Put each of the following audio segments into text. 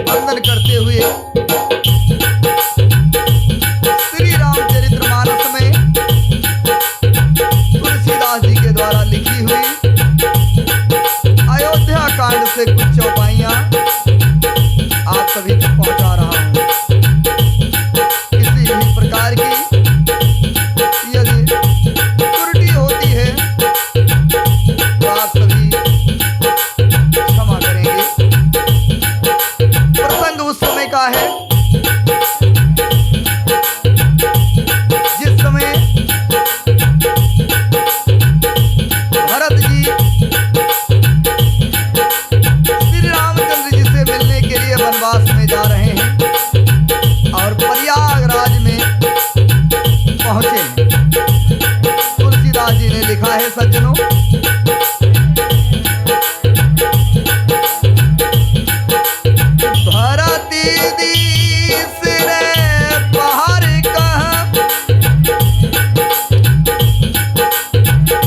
वंदन करते हुए श्री रामचरितमानस में तुलसीदास जी के द्वारा लिखी हुई अयोध्या कांड से कुछ चौपाइयां आप सभी तक पहुंचा रहा हूं। किसी भी प्रकार की यदि त्रुटि होती है तो आप सभी क्षमा करेंगे। प्रसंग उस समय का है जिस समय भरत जी श्री रामचंद्र जी से मिलने के लिए वनवास में जा रहे हैं और प्रयागराज में पहुंचे हैं। तुलसीदास जी ने लिखा है सज्जनों, भरती दीस रे पहाड़ कह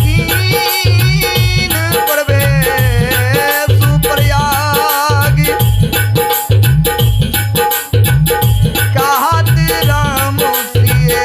कीन प्रवेश प्रयाग कहत राम सिए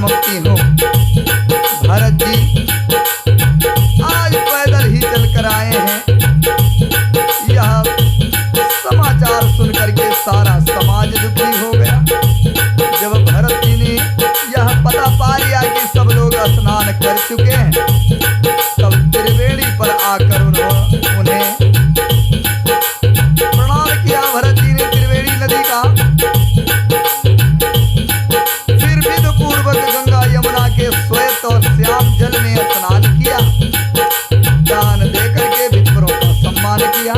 चमकती हूँ। भरत जी आज पैदल ही चलकर आए हैं। यह समाचार सुनकर के सारा समाज दुखी हो गया। जब भरत जी ने यह पता पा लिया कि सब लोग स्नान कर चुके हैं, तब त्रिवेणी पर आकर उन्हें प्रणाम किया। भरत जी ने त्रिवेणी नदी का फिर विधि पूर्वक गंगा यमुना के श्वेत और श्याम जल में स्नान किया। दान देकर के विप्रों का सम्मान किया।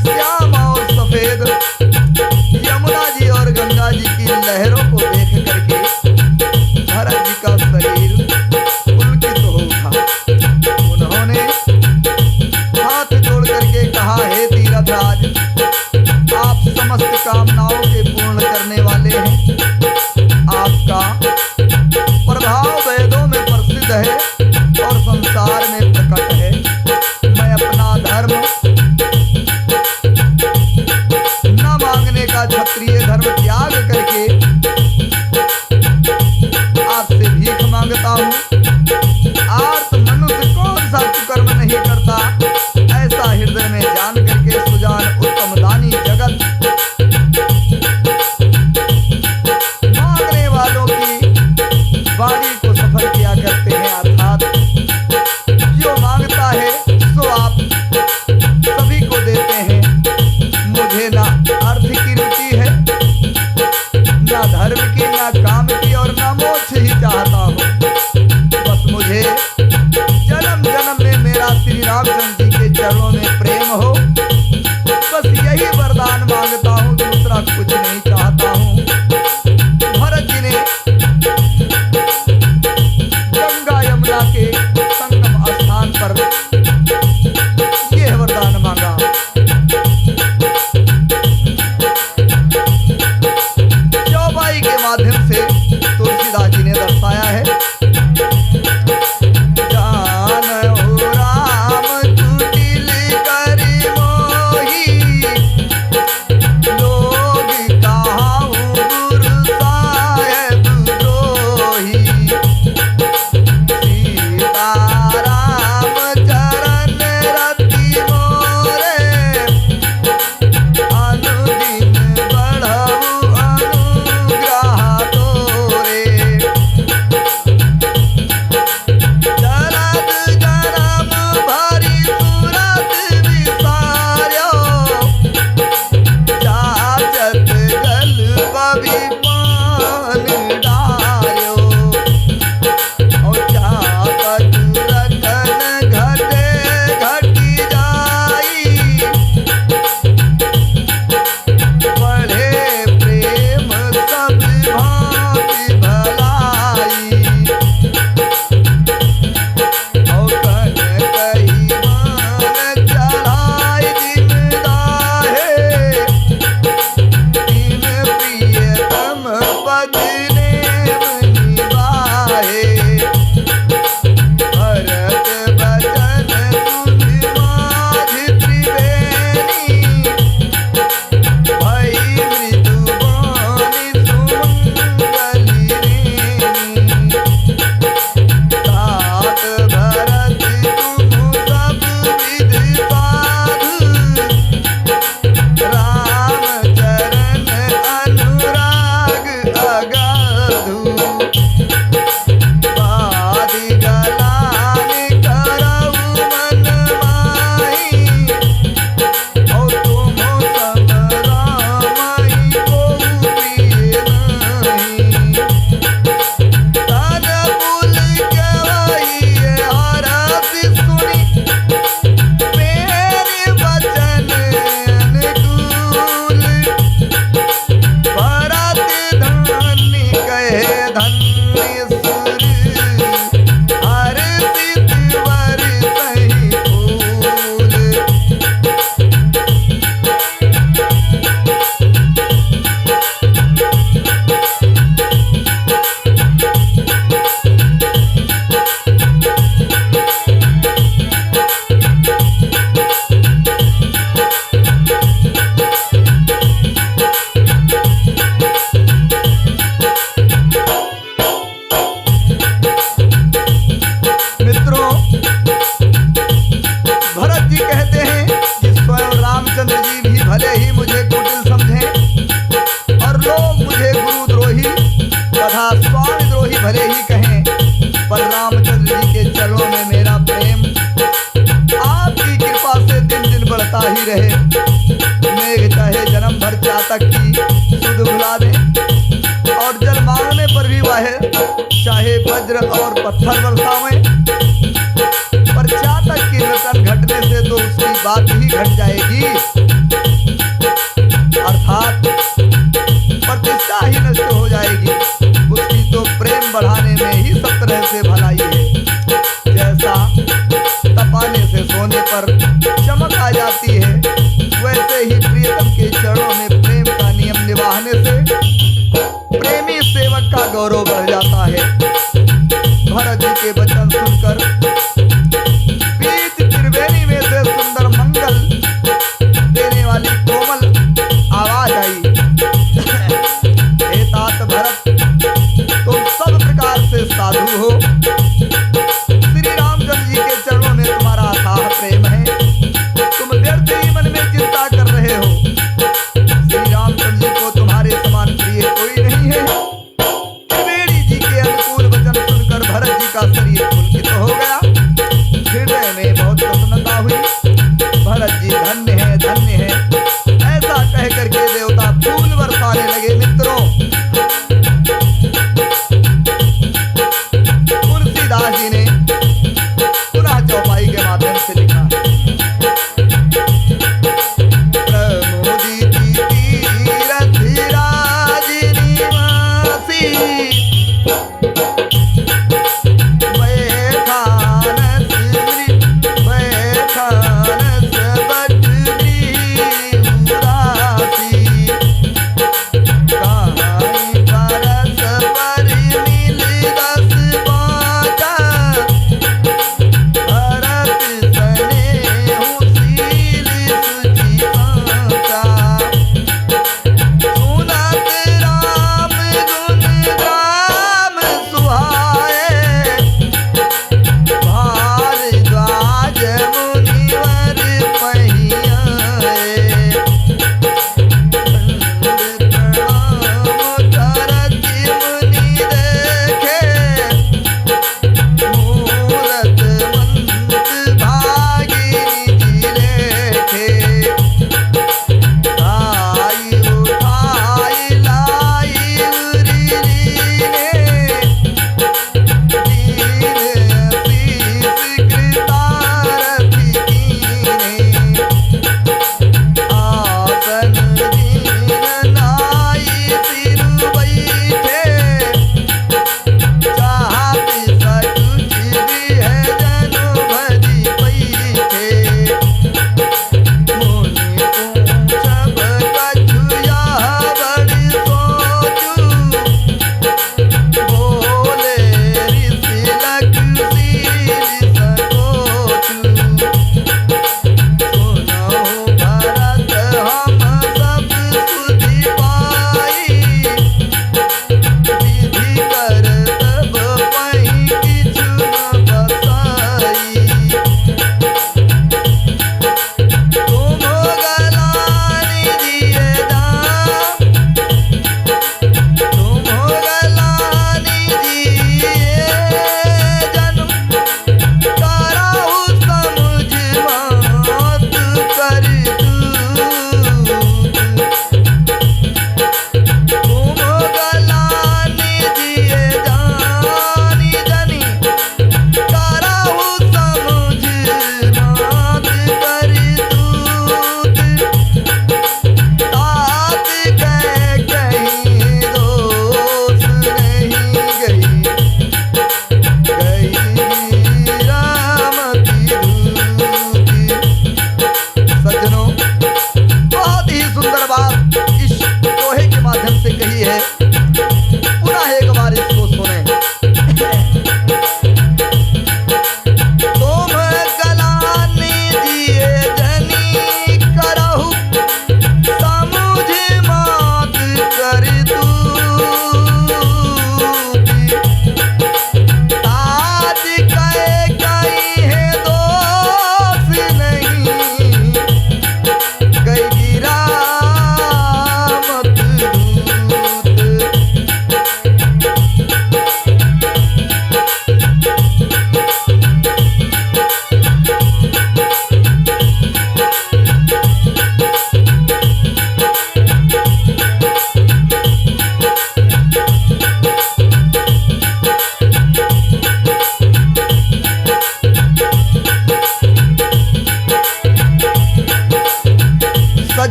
श्याम और सफेद यमुना जी और गंगा जी की लहरों को देख करके भरत जी का शरीर पुलकित हो उठा। उन्होंने हाथ जोड़ करके कहा, हे तीर्थराज, आप समस्त कामनाओं के पूर्ण करने वाले हैं। आपका प्रभाव वेदों में प्रसिद्ध है और संसार में प्रकट है। मैं अपना धर्म न मांगने का क्षत्रिय धर्म त्याग करके आपसे भीख मांगता हूँ। आर्त मनुष्य कौन सा कुकर्म नहीं करता, ऐसा हृदय में जान करके सुजान उत्तम दानी जगत मांगने वालों की वाणी को सफल किया करते हैं। अर्थात जो मांगता है सो आप सभी को देते हैं। मुझे ना अर्थ की रुचि है, ना धर्म की, ना काम की और ना मोक्ष ही चाहता हूँ। बस मुझे जन्म जन्म में मेरा श्री रामचंद्र जी के चरणों में प्रेम हो, बस यही वरदान मांगता हूँ, दूसरा कुछ नहीं चाहता हूँ। भरत जी ने गंगा यमुना के संगम स्थान पर यह वरदान मांगा। चौपाई के माध्यम से तुलसीदास जी ने दर्शाया है, जानहु राम कुटिल कर मोही, लोग कहाऊ गुरु साहेब द्रोही। सीताराम चरण रति मोरे, अनुदिन बढ़ऊ अनुग्रह तोरे। जरद जरम भरी सूरत विसार्यो, जाचत जल बबी पान डार्यो। और जापत रखन घटे घटी जाई, बढ़े प्रेम सब भांति भलाई। और कन कही मान चढ़ाई दिन दाहे, दिन प्रियतम पद नेम निभाहे। भरत बचन सुनि माझ त्रिवेणी, भई मृदुबानि सुमंगली रेणी। तात भरत तुम सब विधि साधु, राम चरण अनुराग अगाधु। बादि गलान करऊ मन माही, और तुम सम रामई को प्रिय नहीं। तन पुल केवई हरषि सुनि, मेरे वचन अनुकूल। भरत धन्य कहे धन्य सुर, हर्षित वर सही फूल। तथा स्वामी द्रोही भले ही कहें, पर रामचंद्र जी के चरणों में मेरा प्रेम आपकी कृपा से दिन दिन बढ़ता ही रहे। मेघ चाहे जन्म भर चातक की सुध भुला दे, और जल मांगने पर भी वह चाहे वज्र और पत्थर बरसावे, पर चातक की रतन घटने से तो उसकी बात ही घट जाएगी, अर्थात प्रतिष्ठा ही नष्ट हो जाएगी। उसकी तो प्रेम बढ़ाने में ही सब तरह से भलाई है। जैसा तपाने से सोने पर चमक आ जाती है, वैसे ही प्रियतम के चरणों में प्रेम का नियम निभाने से प्रेमी सेवक का गौरव बढ़ जाता है। भरत जी के वचन सुनकर बीच त्रिवेणी में से सुंदर मंगल देने वाली कोमल आवाज आई, हे तात भरत, तुम सब प्रकार से साधु हो। श्री रामचंद्र जी के चरणों में तुम्हारा अथाह प्रेम है। तुम व्यर्थ ही मन में चिंता कर रहे हो। श्री रामचंद्र जी को तुम्हारे समान प्रिय कोई नहीं है। त्रिवेणी जी के अनुकूल वचन सुनकर भरत जी का शरीर पुलकित हो गया, हृदय में बहुत प्रसन्नता हुई। भरत जी धन्य है, धन्य है, ऐसा कह करके देवता फूल बरसाने लगे। मित्रों, तुलसीदास जी ने पुनः चौपाई के माध्यम से लिखा है, प्रमोदित तीरथ राज निवासी,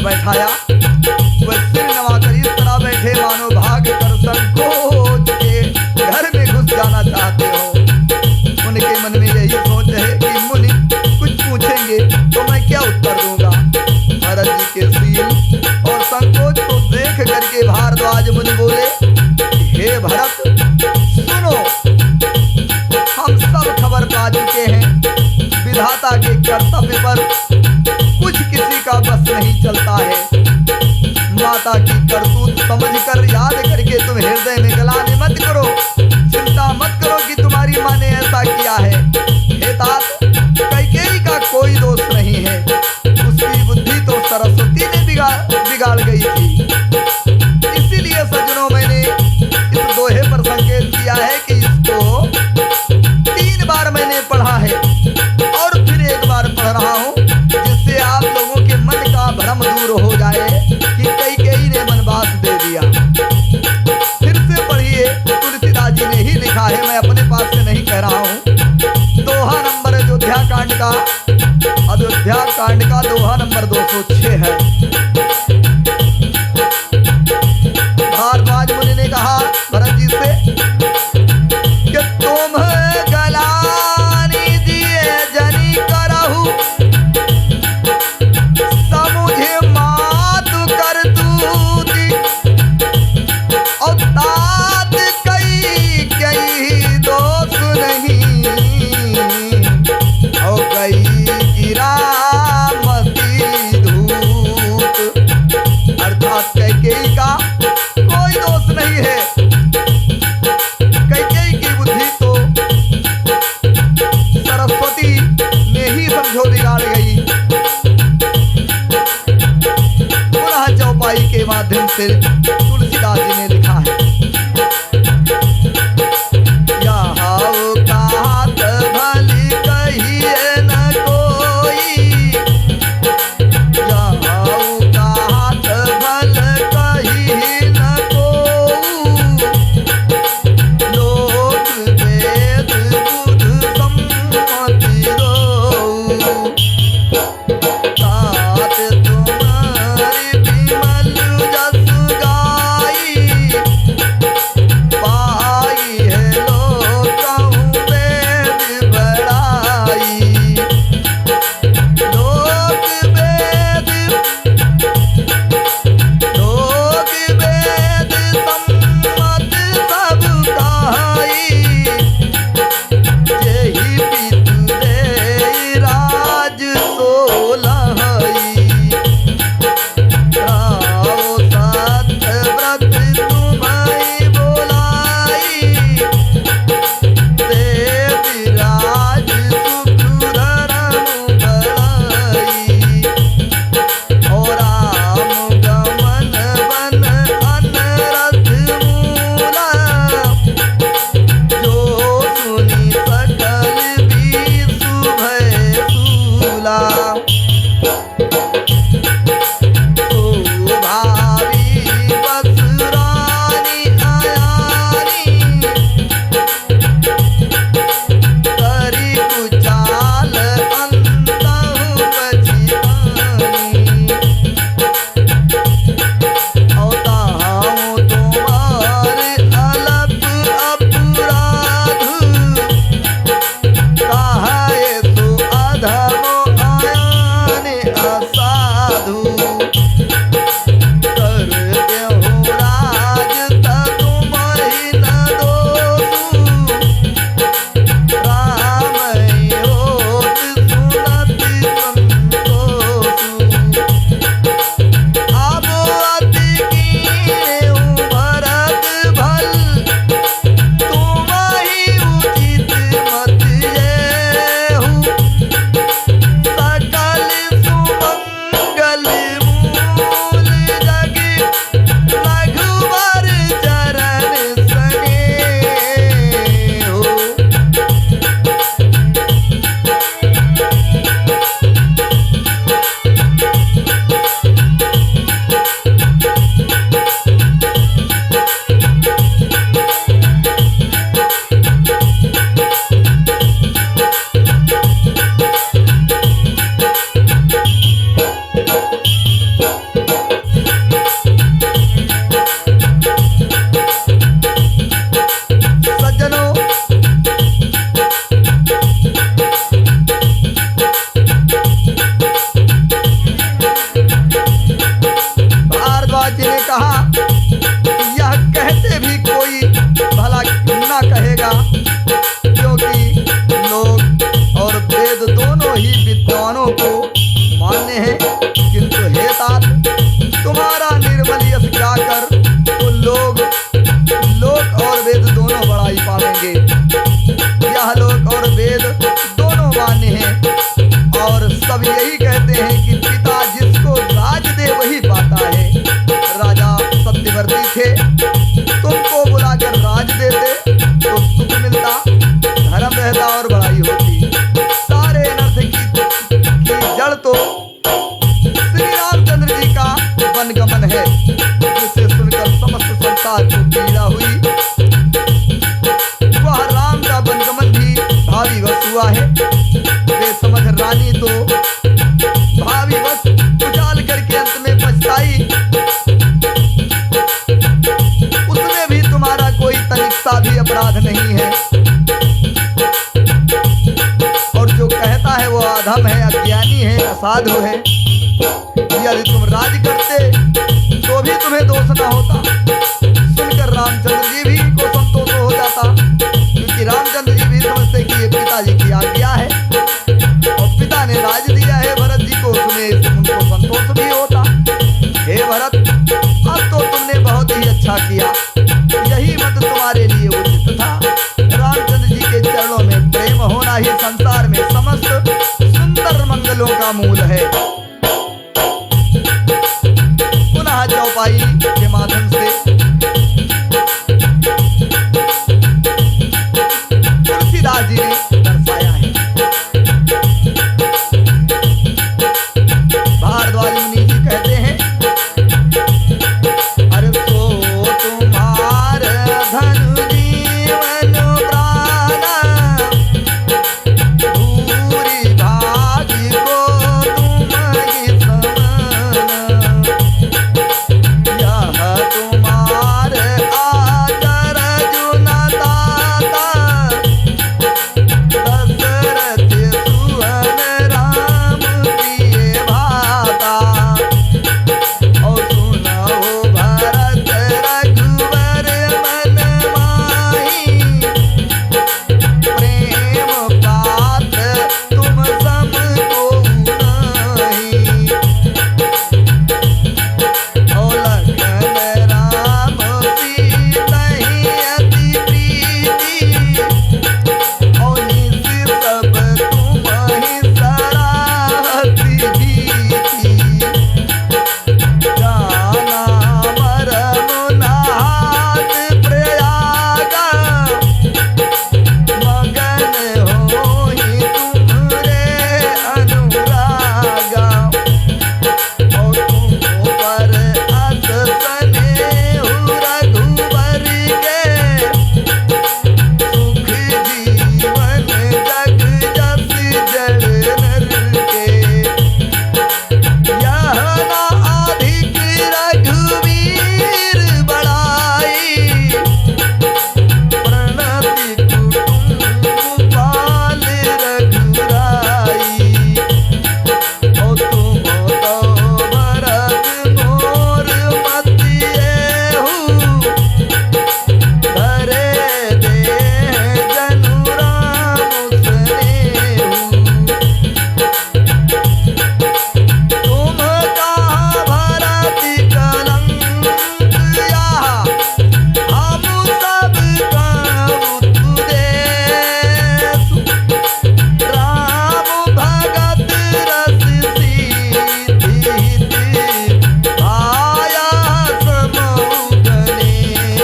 बैठाया। वह सिर नवाकर इस तरह बैठे मानो भाग कर संकोच के घर में घुस जाना चाहते हो। उनके मन में यही सोच है कि मुनि कुछ पूछेंगे तो मैं क्या उत्तर दूंगा। भरत जी के सील और संकोच को देख करके भारद्वाज मुनि बोले, हे भरत सुनो, हम सब खबर पा चुके हैं। विधाता के कर्तव्य पर कुछ किसी का बस नहीं चलता है। माता की करतूत समझकर याद करके तुम हृदय में गलाने मत करो, चिंता मत करो कि तुम्हारी माँ ने ऐसा किया है। हे तात, कैकेयी का कोई दोष नहीं है, उसकी बुद्धि तो सरस्वती ने बिगाड़ गई थी। इसीलिए सज्जनों मैंने इस दोहे पर संकेत किया है कि इसको 3 बार मैंने पढ़ा है और फिर एक बार पढ़ रहा हूँ, जिससे आप लोगों के मन का भ्रम दूर हो जाए कि कैकेयी ने वनवास दे दिया। फिर से पढ़िए, तुलसीदास जी ने ही लिखा है, मैं अपने पास से नहीं कह रहा हूँ। दोहा नंबर अयोध्या कांड का दोहा नंबर 206 है। भारद्वाज मुनि ने कहा भरत जी से कि तुम गलानी दिए जनी करहु, समुझे मात कर दूती, और तात कई दोष नहीं, और कई गिरा मती धूत। अर्थात कैकेयी का कोई दोष नहीं है। कैकेयी की बुद्धि तो सरस्वती ने ही समझो बिगाड़ गई। पुनः चौपाई के माध्यम से तुलसीदास जी ने लिखा है, यहाँ कहात भली कहिए न कोई, यहाँ कहात भल कही न कोई, लोक वेद बुध सम्मति रोऊ, तात तुम्हारी विमल जस गाई, गमन है, जिसे सुनकर समस्त संसार को पीड़ा हुई। वह राम का वनगमन भी भावीवश हुआ है। बेसमझ रानी तो भावीवश उजाल करके अंत में पछताई। उसमें भी तुम्हारा कोई तनिक सा भी अपराध नहीं है, और जो कहता है वो अधम है, अज्ञानी है, असाधु है। यदि तुम राज करते तो भी तुम्हें दोष न होता। सुनकर रामचंद्र जी भी को संतोष हो जाता, क्योंकि रामचंद्र जी भी समझते कि ये पिताजी की आज्ञा है और पिता ने राज दिया है भरत जी को, तुम्हें उनको संतोष भी होता। हे भरत, अब तो तुमने बहुत ही अच्छा किया, यही मत तुम्हारे लिए उचित था। रामचंद्र जी के चरणों में प्रेम होना ही संसार में समस्त सुंदर मंगलों का मूल है। पुनः चौपाई के माध्यम से तुलसीदास जी ने दर्शाया है। भारद्वाज मुनि जी कहते हैं, अरे सो तुम्हार धन जीवन प्राण, भूरि भाग को तुम ही समान। यह तुम्हार आदर जुना दाता, दशरथ सुवन राम प्रिय भाता। और सुनहो भरत रघुवर मन माही, प्रेम पात्र तुम सम को नहीं। ओ लखन राम सीतहि अति प्रीति, ओ निज सब तुम्हि सराहति भीति। जाना मरम नाथ प्रयागा, मगन होहि तुम्हरे अनुरागा। और तुम पर अस स्नेहु रघुवर के, सुख जीवन जग जस जड़ नर के। यह ना अधिक रघुवीर बड़ाई, प्रणति कुटुम्ब पाल रघुराई। ओ तुम तो भरत मोर मति एहु, धरे देह जनु राम स्नेहु। तुम कहाँ भरत कलंक यहाँ, हम सब कहूँ तुदेशु। राम भगत रस सीधी, आया समऊ गणेशु।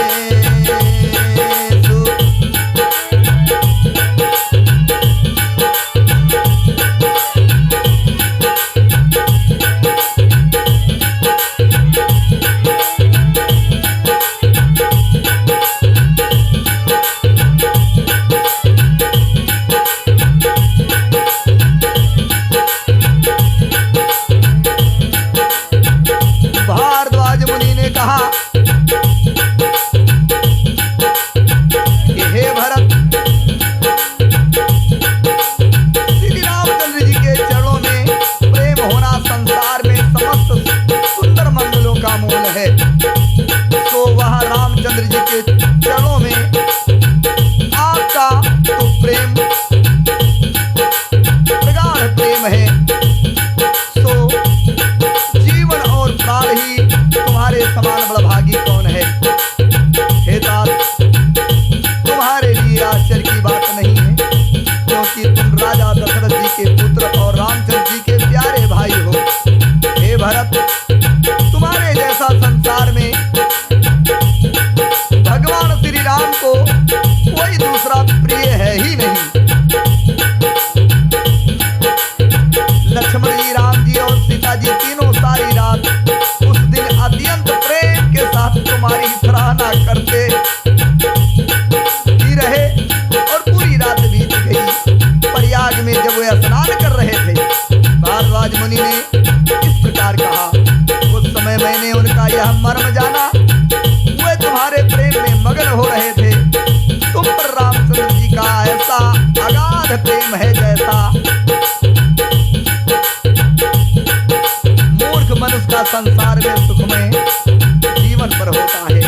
भारद्वाज मुनि ने कहा कि हे भरत, श्री रामचंद्र जी के चरणों में प्रेम होना संसार में समस्त सुंदर मंगलों का मूल है। तो वह रामचंद्र जी के चरणों में आपका तो प्रेम प्रगाढ़ प्रेम है। सो जीवन और प्राण ही तुम्हारे समान बड़भागी ने उनका यह मर्म जाना, वे तुम्हारे प्रेम में मगन हो रहे थे। तुम पर रामचंद्र जी का ऐसा अगाध प्रेम है जैसा मूर्ख मनुष्य का संसार में सुखमय जीवन पर होता है।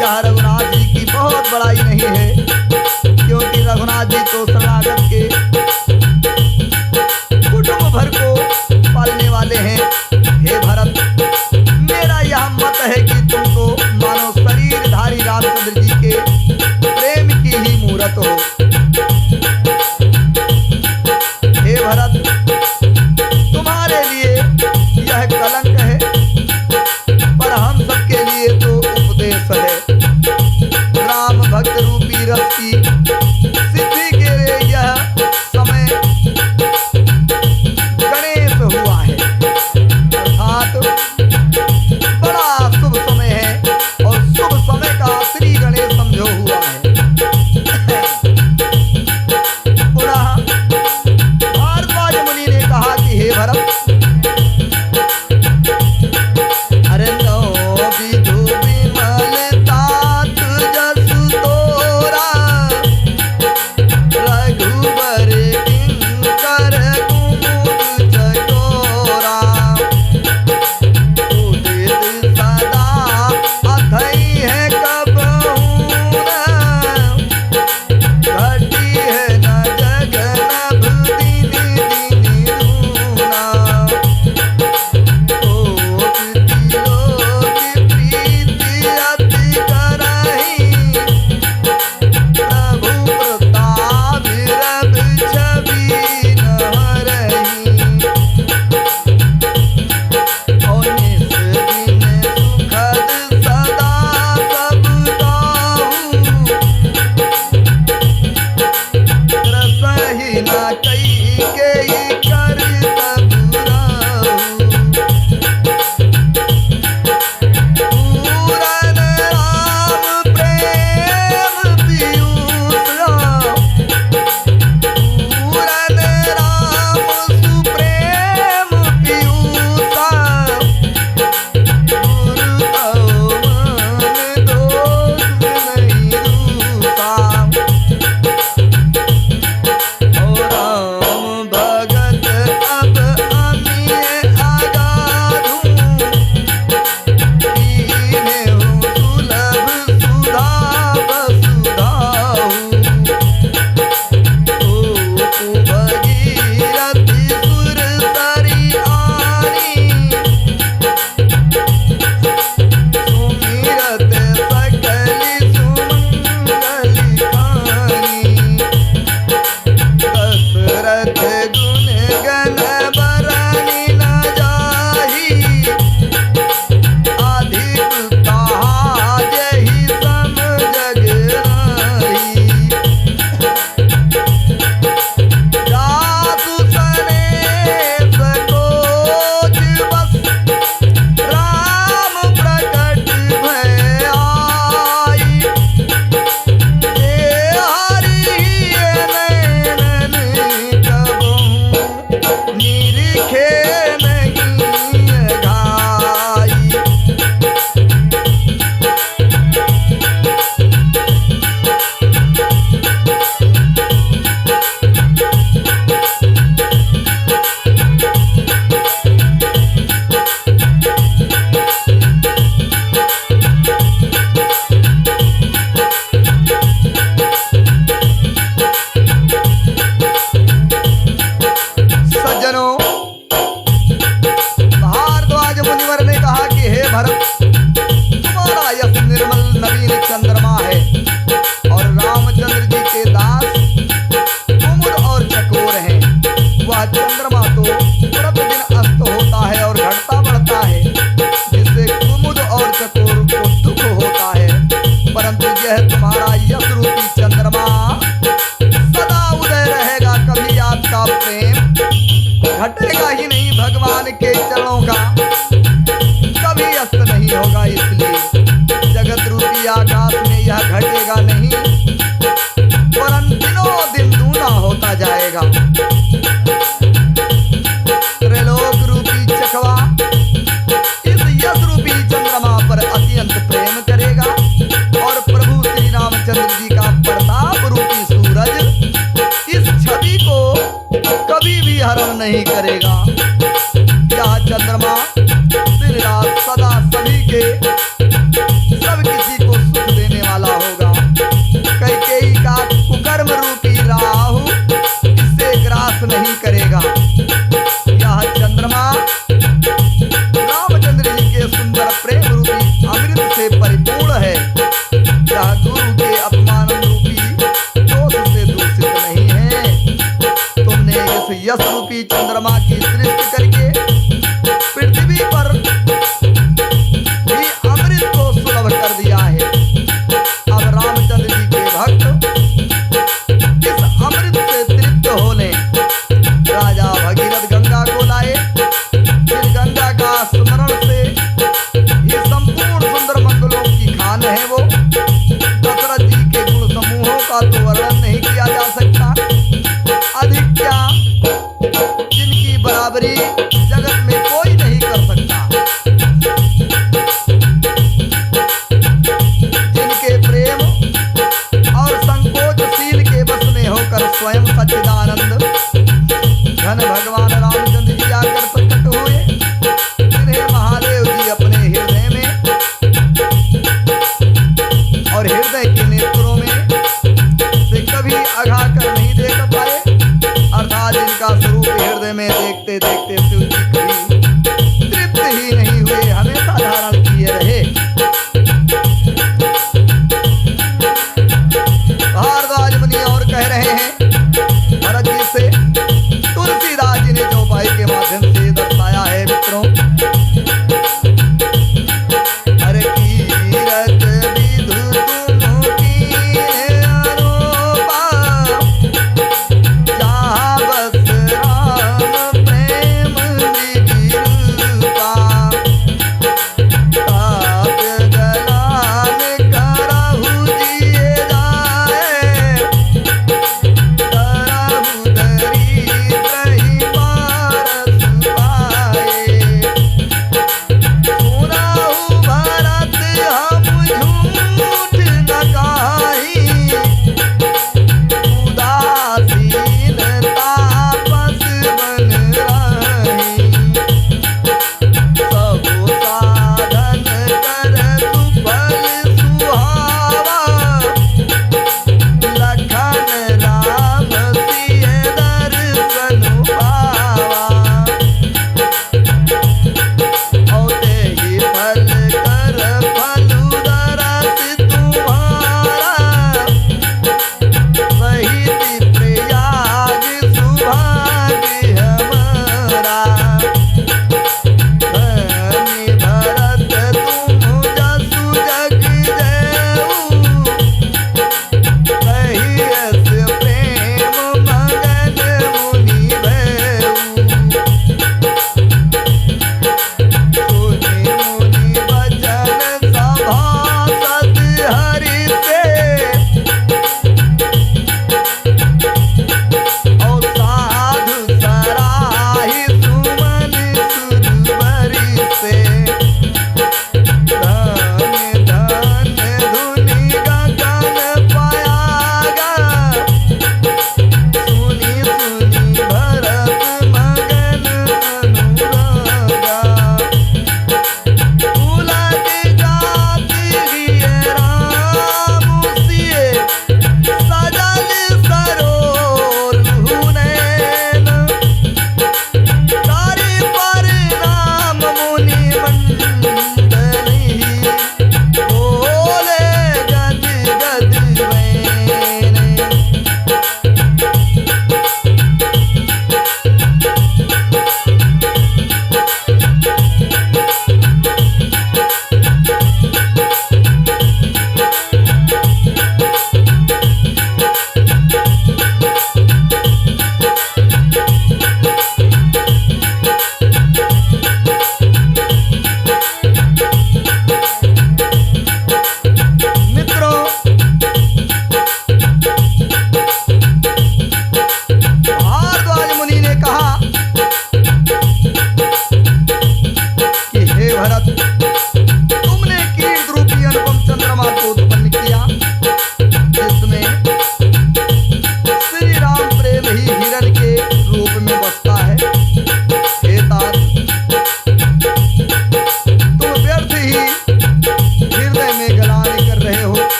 यह रघुनाथ जी की बहुत बड़ाई नहीं है, क्योंकि रघुनाथ जी तो शरणागत के कुटुंब भर को पालने वाले हैं। हे भरत, मेरा यह मत है कि तुमको मानो शरीरधारी रामचंद्र जी के प्रेम की ही मूरत हो। हे भरत, तुम्हारे लिए यह कलंक है, पर हम सबके लिए तो सभी के सब किसी को सुख देने वाला होगा। कैकेयी का कुकर्म रूपी राहु इससे ग्रास नहीं करेगा। यह चंद्रमा रामचंद्र जी के सुंदर प्रेम रूपी अमृत से परिपूर्ण है। यह गुरु के अपमान रूपी दोष से दूषित नहीं है। तुमने इस यश रूपी चंद्रमा की सृष्टि करके पृथ्वी पर भी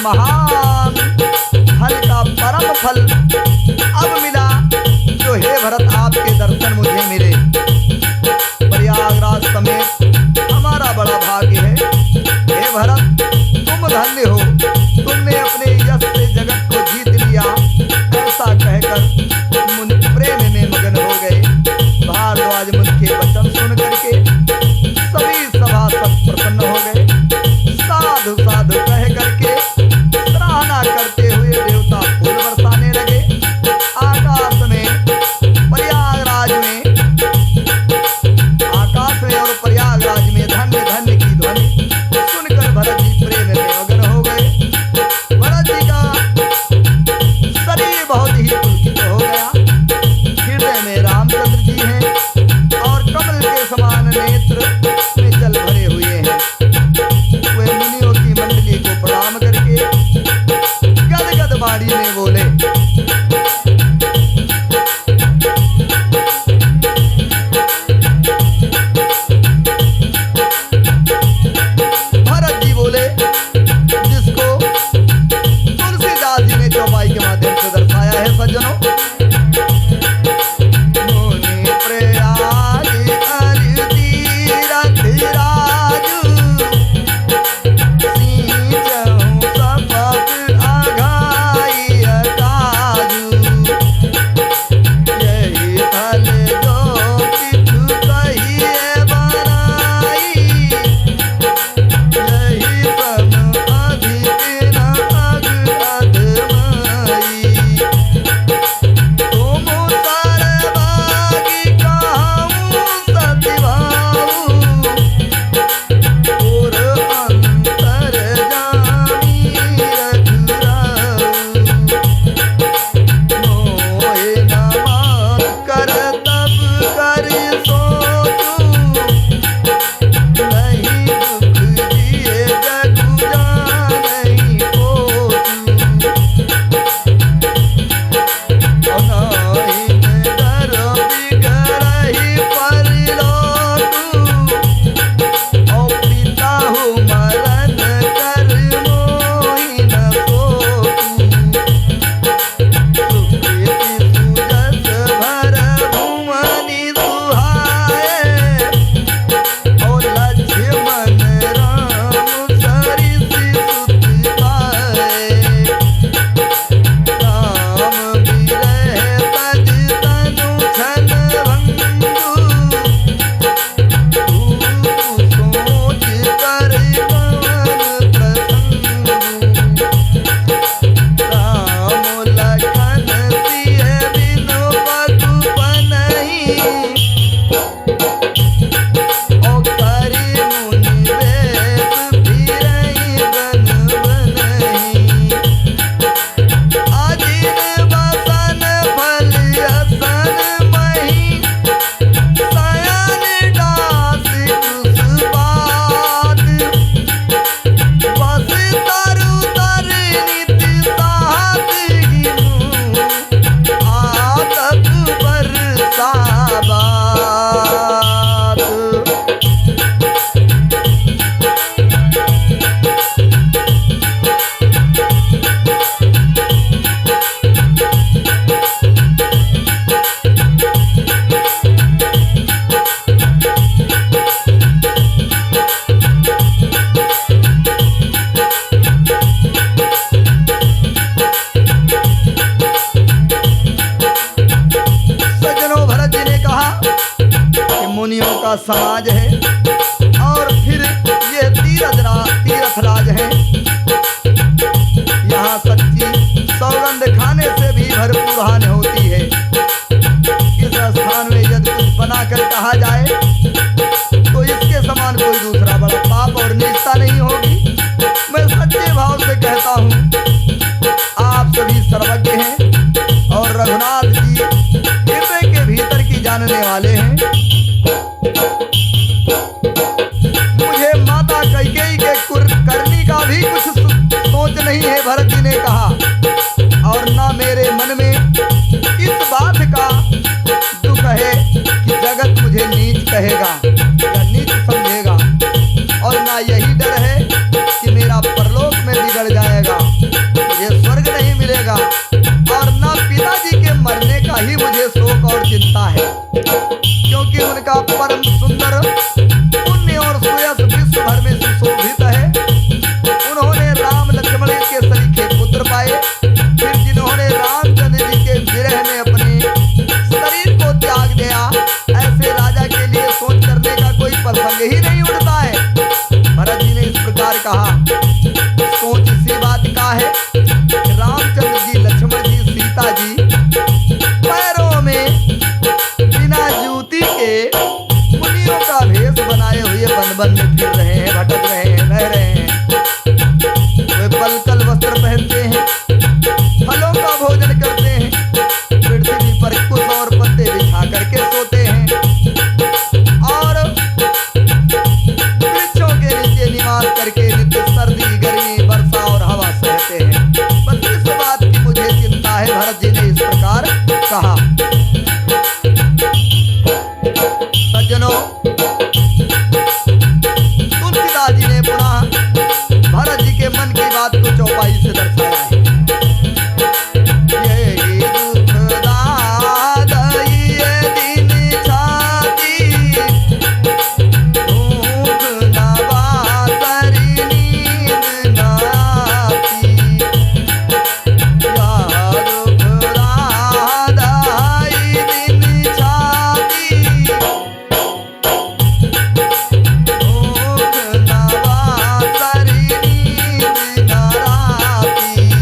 महान फल का परम फल अब मिला, जो हे भरत आपके दर्शन मुझे मिले। प्रयागराज समेत हमारा बड़ा भाग्य है। हे भरत, तुम धन्य हो, तुमने अपने यश से जगत को जीत लिया। ऐसा कहकर मुनि प्रेम में मगन हो गए। भारद्वाज मुनि के वचन सुन करके सभी सभासद प्रसन्न हो गए। साधु साधु कह करके सराहना करते हुए देवता फूल बरसाने लगे। आकाश में और प्रयागराज में धन्य धन्य की ध्वनि सुनकर भरत जी प्रेम में मगन हो गए। भरत जी का शरीर बहुत ही पुलकित हो गया। हृदय में रामचंद्र जी हैं और कमल के समान नेत्र में जल भरे हुए हैं। वे मुनियों की मंडली को प्रणाम करके गदगद वाणी में बोले, का समाज है और फिर ये तीर्थ राज है। यहाँ सच्ची सौगंध खाने से भी भरपूर हानि होती है। इस स्थान में यदि कुछ बनाकर कहा जाए तो इसके समान कोई दूसरा बड़ा पाप और नीचता नहीं होगी। मैं सच्चे भाव से कहता हूँ, आप सभी सर्वज्ञ हैं और रघुनाथ जी हृदय के भीतर की जानने वाले हैं। मुझे माता कैकेयी के करनी का भी कुछ सोच नहीं है, भरत जी ने कहा, और ना मेरे मन में इस बात का दुख है कि जगत मुझे नीच कहेगा या नीच समझेगा, और ना यही डर है कि मेरा परलोक में बिगड़ जाएगा। सकते हैं। बस इस बात की मुझे चिंता है। भरत जी ने इस प्रकार कहा। सज्जनों, तुलसीदास जी ने पुनः भरत जी के मन की बात को चौपाई से दर्शाया है। यही दुखदाद ये दिन छाती, भूख न बासरी नींद न आती। यह दुखदाद ये दिन छाती, भूख न बासरी नींद न आती।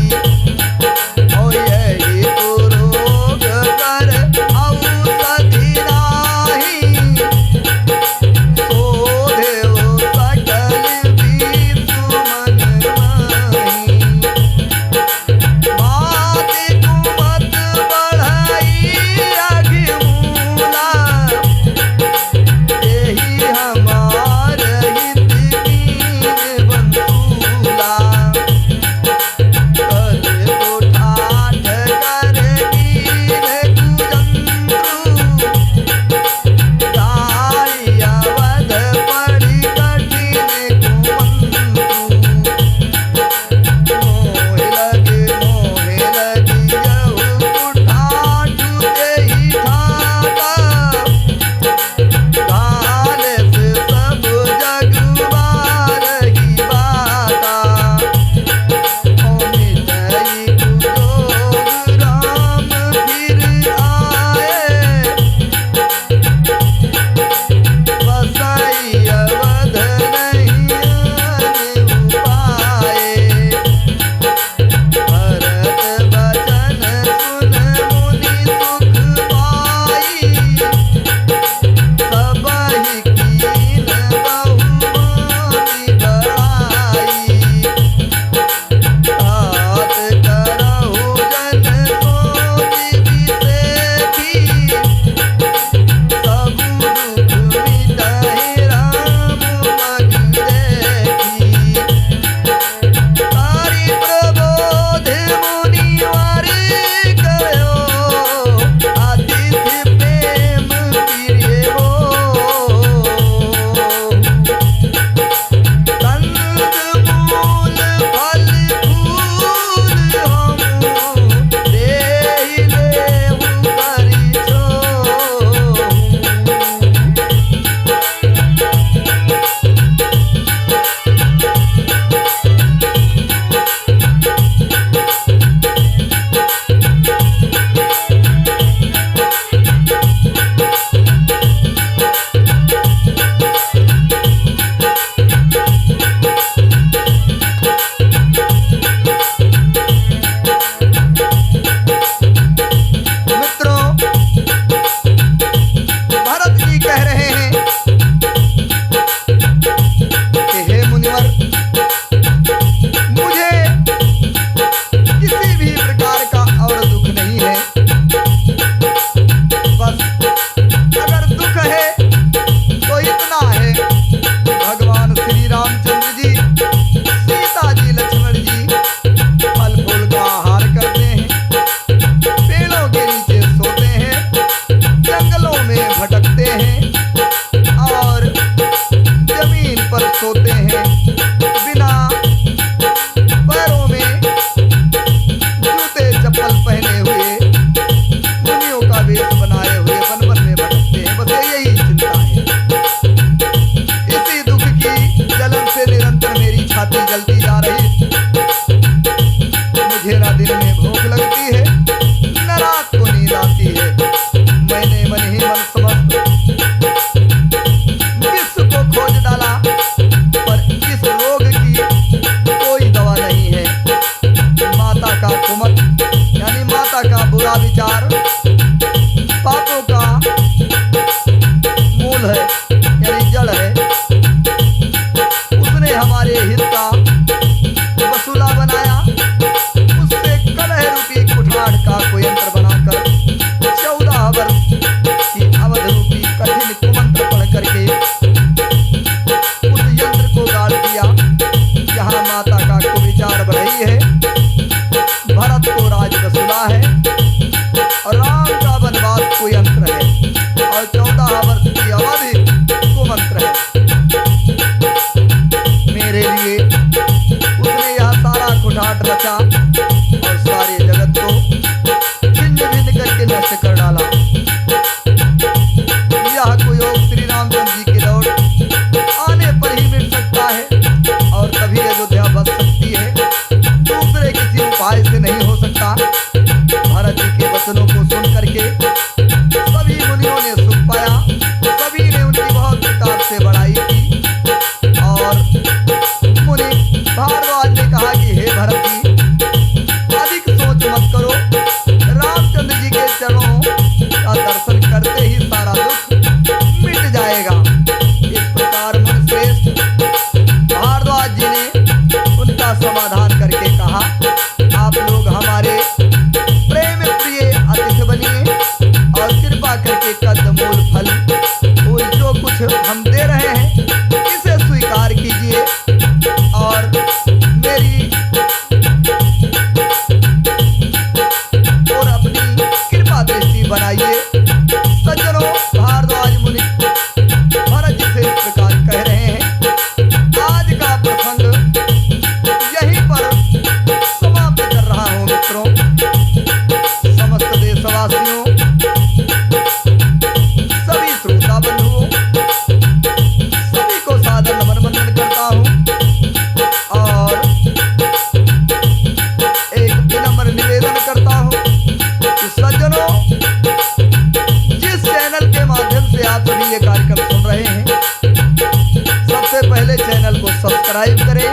सब्सक्राइब करें,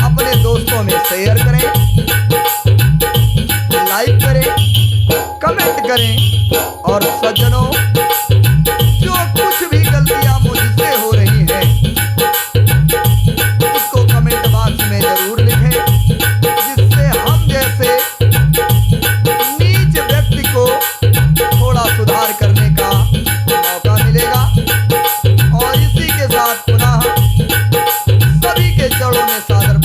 अपने दोस्तों में शेयर करें, लाइक करें, कमेंट करें और सज्जनों जो कुछ भी गलतियां मुझसे हो रही हैं उसको कमेंट बॉक्स में जरूर लिखें, जिससे हम जैसे नीच व्यक्ति को थोड़ा सुधार करने का मौका मिलेगा। और इसी के साथ पुनः सभी के चरणों में सादर